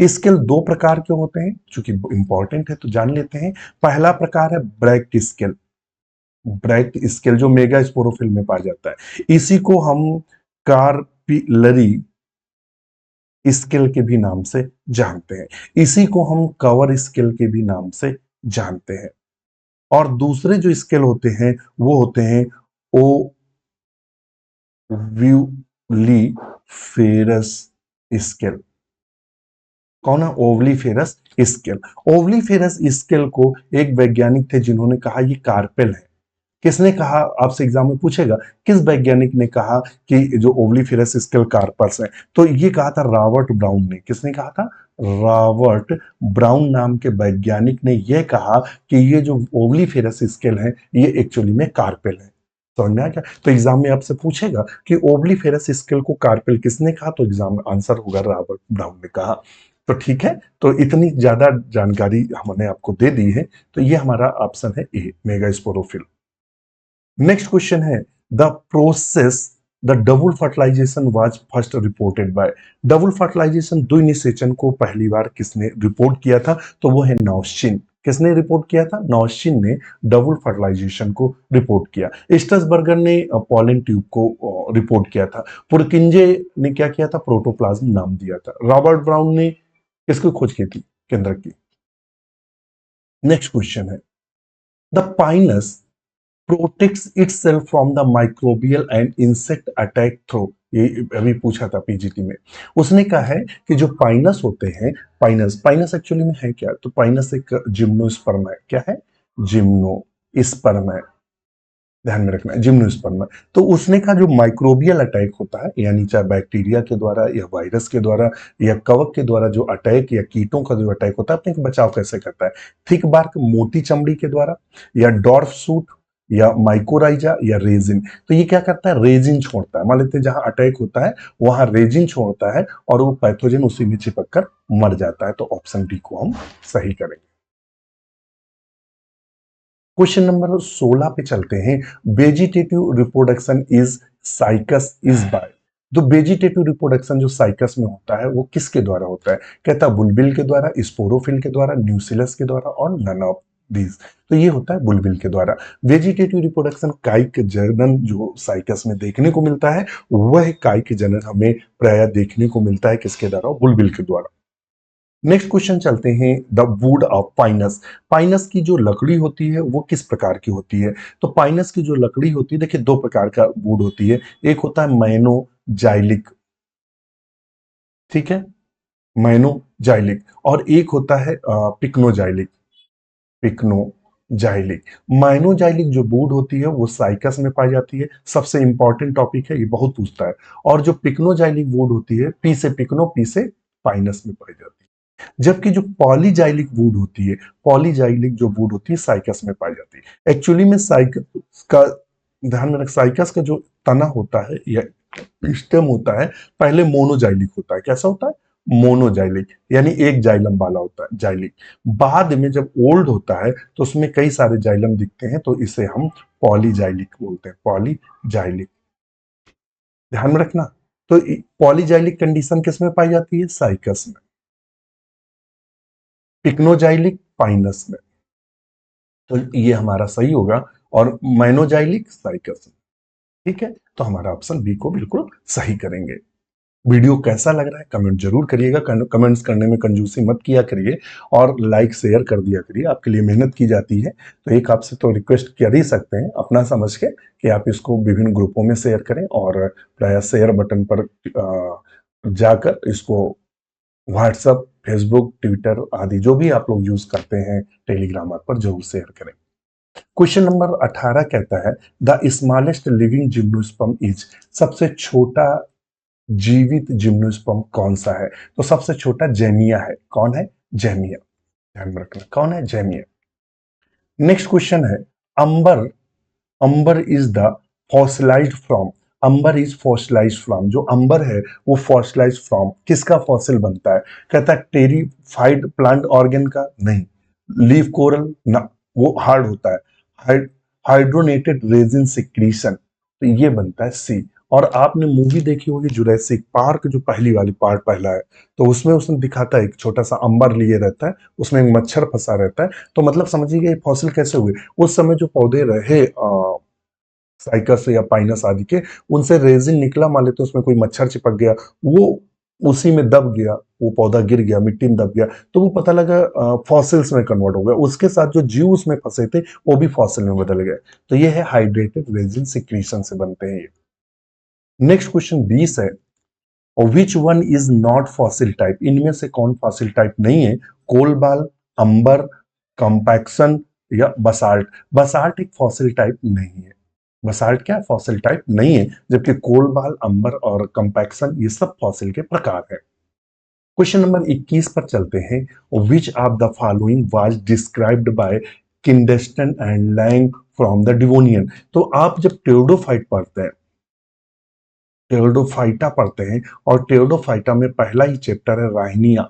स्केल 2 प्रकार के होते हैं, चूंकि इंपॉर्टेंट है तो जान लेते हैं। पहला प्रकार है ब्रैक्ट स्केल। ब्रैक्ट स्केल जो मेगा स्पोरोफिल में पाया जाता है, इसी को हम कार्पिलरी स्केल के भी नाम से जानते हैं। इसी को हम कवर स्केल के भी नाम से जानते हैं। और दूसरे जो स्केल होते हैं वो होते हैं ओव्यूलीफेरस स्केल। कौन है? ओवलीफेरस स्केल। ओवलीफेरस स्केल को एक वैज्ञानिक थे जिन्होंने कहा ये कार्पेल है। किसने कहा? आपसे एग्जाम में पूछेगा किस वैज्ञानिक ने कहा कि जो ओवलीफेरस स्केल कार्पस है? तो ये कहा था रॉबर्ट ब्राउन ने। किसने कहा था? रॉबर्ट ब्राउन नाम के वैज्ञानिक ने यह कहा कि ये जो ओवलीफेरस स्केल है ये एक्चुअली में कार्पेल है। समझ में आ गया? तो एग्जाम में आपसे पूछेगा कि ओवलीफेरस स्केल को कार्पेल किसने कहा, तो एग्जाम में आंसर होगा रॉबर्ट ब्राउन ने कहा। तो ठीक है, तो इतनी ज्यादा जानकारी हमने आपको दे दी है। तो ये हमारा ऑप्शन है ए, मेगास्पोरोफिल। नेक्स्ट क्वेश्चन है, the process the double fertilization was first reported by. Double fertilization द्विनिषेचन को पहली बार किसने रिपोर्ट किया था? तो वो है नॉस्चिन। किसने रिपोर्ट किया था? नॉस्चिन ने डबल फर्टिलाइजेशन को रिपोर्ट किया। स्टसबर्गर ने पॉलन ट्यूब को रिपोर्ट किया था। पुरकिंजे ने क्या किया था? प्रोटोप्लाज्म नाम दिया था। रॉबर्ट ब्राउन ने किसकी खोज की थी? केंद्रक की। नेक्स्ट क्वेश्चन है, the Pinus protects itself from the microbial and insect attack through. ये अभी पूछा था पीजीटी में। उसने कहा है कि जो पाइनस होते हैं, पाइनस पाइनस एक्चुअली में है क्या? तो पाइनस एक जिम्नोस्पर्म है। क्या है? जिम्नोस्पर्म है। ध्यान में रखना, जिम्नोस्पर्म है। तो उसने कहा जो माइक्रोबियल अटैक होता है, यानी चाहे बैक्टीरिया के द्वारा या वायरस के द्वारा या कवक के द्वारा जो अटैक या कीटों का जो अटैक होता है, अपने बचाव कैसे करता है? थिक बार्क, मोटी चमड़ी के द्वारा, या डॉर्फ सूट, या माइकोराइजा, या रेजिन। तो ये क्या करता है? रेजिन छोड़ता है। मान लेते हैं जहां अटैक होता है वहां रेजिन छोड़ता है और वो पैथोजन उसी में चिपक कर मर जाता है। तो ऑप्शन डी को हम सही करेंगे। क्वेश्चन नंबर 16 पे चलते हैं। Vegetative reproduction is cycas is by. तो वेजिटेटिव रिप्रोडक्शन जो साइकस में होता है वो किसके द्वारा होता है? कहता है बुलबिल के द्वारा, स्पोरोफिल के द्वारा, न्यूसिलस के द्वारा और नन ऑफ दीज। तो ये होता है बुलबिल के द्वारा। वेजिटेटिव रिप्रोडक्शन कायिक जनन जो साइकस में देखने को मिलता है, वह कायिक जनन हमें प्राय देखने को मिलता है किसके द्वारा? बुलबिल के द्वारा। नेक्स्ट क्वेश्चन चलते हैं। The wood of Pinus. Pinus की जो लकड़ी होती है वो किस प्रकार की होती है? तो पाइनस की जो लकड़ी होती है, देखिए दो प्रकार का वुड होती है। एक होता है मैनोजाइलिक, ठीक है, मैनोजाइलिक, और एक होता है पिक्नोजाइलिक, पिक्नोजाइलिक। माइनोजाइलिक जो वुड होती है वो साइकस में पाई जाती है, सबसे इंपॉर्टेंट टॉपिक है, ये बहुत पूछता है। और जो पिक्नोजाइलिक वुड होती है, पी से पिक्नो, पी से पाइनस में पाई जाती है। जबकि जो पॉलीजाइलिक वुड होती है, पॉलीजाइलिक जो वुड होती है साइकस में पाई जाती है। एक्चुअली में साइकस का ध्यान में रख, साइकस का जो तना होता है या स्टेम होता है, पहले मोनोजाइलिक होता है। कैसा होता है? मोनोजाइलिक, यानी एक जाइलम वाला होता है, जाइलिक। बाद में जब ओल्ड होता है तो उसमें कई सारे जाइलम दिखते हैं, तो इसे हम पॉलीजाइलिक बोलते हैं, पॉलीजाइलिक। ध्यान में रखना। तो पॉलीजाइलिक कंडीशन किस में पाई जाती है? साइकस में। पिक्नोजाइलिक पाइनस में। तो ये हमारा सही होगा। और माइनोजाइलिक साइकस में। ठीक है, तो हमारा ऑप्शन बी को बिल्कुल सही करेंगे। वीडियो कैसा लग रहा है कमेंट जरूर करिएगा, कमेंट्स करने में कंजूसी मत किया करिए, और लाइक शेयर कर दिया करिए। आपके लिए मेहनत की जाती है, तो एक आपसे तो रिक्वेस्ट कर ही सकते हैं अपना समझ के कि आप इसको विभिन्न ग्रुपों में शेयर करें, और प्राय शेयर बटन पर जाकर इसको व्हाट्सएप, फेसबुक, ट्विटर आदि जो भी आप लोग यूज करते हैं, टेलीग्राम आप पर जरूर शेयर करें। क्वेश्चन नंबर 18 कहता है the smallest living gymnosperm is. सबसे छोटा जीवित जिम्नोस्पर्म कौन सा है? तो सबसे छोटा जेमिया है। कौन है? जेमिया। ध्यान में रखना, कौन है? जेमिया। नेक्स्ट क्वेश्चन है amber. Amber is the fossilized from. Amber is fossilized from. जो अंबर है वो फॉसिलाइज्ड फ्रॉम किसका फॉसिल बनता है? कहता है टेरिफाइड प्लांट ऑर्गेन का? नहीं। लीफ कोरल ना, वो हार्ड होता है। हाइड्रोनेटेड रेजिन सिक्रीशन, तो ये बनता है सी। और आपने मूवी देखी होगी जुरैसिक पार्क, जो पहली वाली पार्ट पहला है, तो उसमें उसने दिखाता है एक छोटा सा अंबर लिए रहता है, उसमें एक मच्छर फंसा रहता है। तो मतलब समझिए ये फॉसिल कैसे हुए। उस समय जो पौधे रहे साइकस या पाइनस आदि के, उनसे रेजिन निकला, मान लेते उसमें कोई मच्छर चिपक गया, वो उसी में दब गया, वो पौधा गिर गया, मिट्टी में दब गया, तो वो पता लगा फॉसिल्स में कन्वर्ट हो गया। उसके साथ जो जीव उसमें फंसे थे वो भी फॉसिल में बदल गए। तो ये है हाइड्रेटेड रेजिन सिक्रीशन से बनते हैं ये। नेक्स्ट क्वेश्चन 20 है which one is not fossil type. इनमें से कौन फॉसिल टाइप नहीं है? कोलबाल, अंबर, कंपैक्शन या बसाल्ट। बसाल्ट एक फॉसिल टाइप नहीं है। बसाल्ट क्या फॉसिल टाइप नहीं है, जबकि कोलबाल, अंबर और कंपैक्शन ये सब फॉसिल के प्रकार है। क्वेश्चन नंबर 21 पर चलते हैं। Which of the following was described by Kidston and Lang from the Devonian. तो आप जब टेरिडोफाइट पढ़ते हैं, टेरिडोफाइटा पढ़ते हैं, और टेरिडोफाइटा में पहला ही चैप्टर है राहिनिया।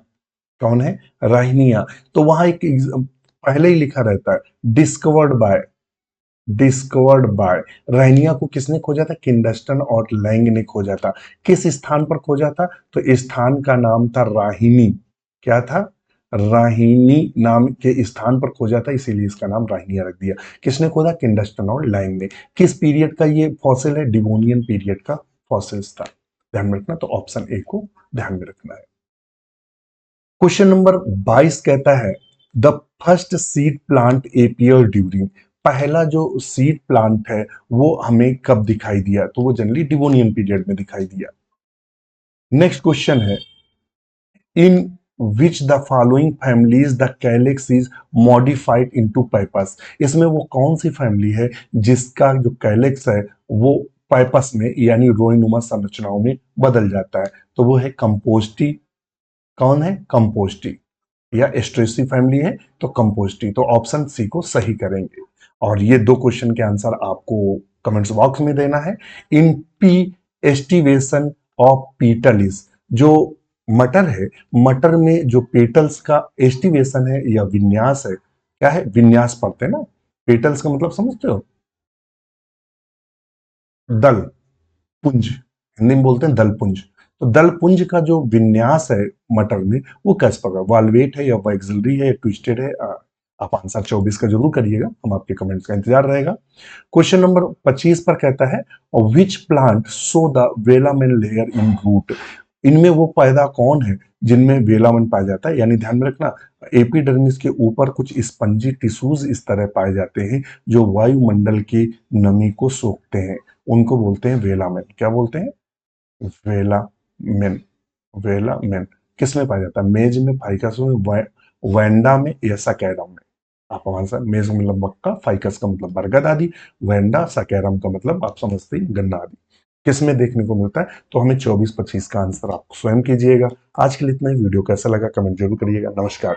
कौन है? राहिनिया। तो वहां एक पहले ही लिखा रहता है डिस्कवर्ड बाय, डिस्कवर्ड बाय। राहिनिया को किसने खोजा था? किंडस्टन और लैंग ने खोजा था। किस स्थान पर खोजा था? तो स्थान का नाम था राहिनी। क्या था? राहिनी नाम के स्थान पर खोजा था, इसीलिए इसका नाम राहिनिया रख दिया। किसने खोजा? किंडस्टन और लैंग ने। किस पीरियड का ये फॉसिल है? डिवोनियन पीरियड का फॉसिल्स था। ध्यान में रखना, तो ऑप्शन ए को ध्यान में रखना है। क्वेश्चन नंबर 22 कहता है the first seed plant appear during. पहला जो सीड प्लांट है वो हमें कब दिखाई दिया? तो वो जनरली डिवोनियन पीरियड में दिखाई दिया। नेक्स्ट क्वेश्चन है in which the following families the calyx is modified into pappus. इसमें वो कौन सी फैमिली है जिसका जो कैलेक्स है वो पैपस में यानी रोईनुमा संरचनाओं में बदल जाता है? तो वो है कंपोस्टी। कौन है? कंपोस्टी। या एस्ट्रेसी फैमिली है तो कंपोस्टी। तो ऑप्शन सी को सही करेंगे। और ये दो क्वेश्चन के आंसर आपको कमेंट्स बॉक्स में देना है। In P aestivation of पीटलिस। जो मटर है, मटर में जो पेटल्स का एस्टिवेशन है या विन्यास है, क्या है? विन्यास पढ़ते हैं ना, पेटल्स का मतलब समझते हो? दल, पुंज, हिंदी में बोलते हैं दल पुंज। तो दल पुंज का जो विन्यास है मटर में, वो कैसे पकड़ा, वाल्वेट है या वाइक्सिलरी है या ट्विस्टेड है? आप आंसर 24 का जरूर करिएगा, हम आपके कमेंट्स का इंतजार रहेगा। क्वेश्चन नंबर 25 पर कहता है, which plant so the velamen layer in root. इनमें वो पैदा कौन है जिनमें वेलामेन पाया जाता है, यानी ध्यान में रखना, एपिडर्मिस के ऊपर कुछ स्पंजी टिश्यूज इस तरह पाए जाते हैं जो वायुमंडल की नमी को सोखते हैं, उनको बोलते हैं वेलामेन। क्या बोलते हैं? वेलामेन। वेलामेन किस में पाया जाता है? मेज में, फाइकस में, वैंडा में या सैकैरम में? आप आंसर, मेज का मतलब मक्का, फाइकस का मतलब बरगद आदि, वैंडा सैकैरम का मतलब आप समझते हैं गन्ना आदि। किस में देखने को मिलता है? तो हमें 24-25 का आंसर आप स्वयं कीजिएगा। आज के लिए इतना ही। वीडियो कैसा लगा कमेंट जरूर करिएगा। नमस्कार।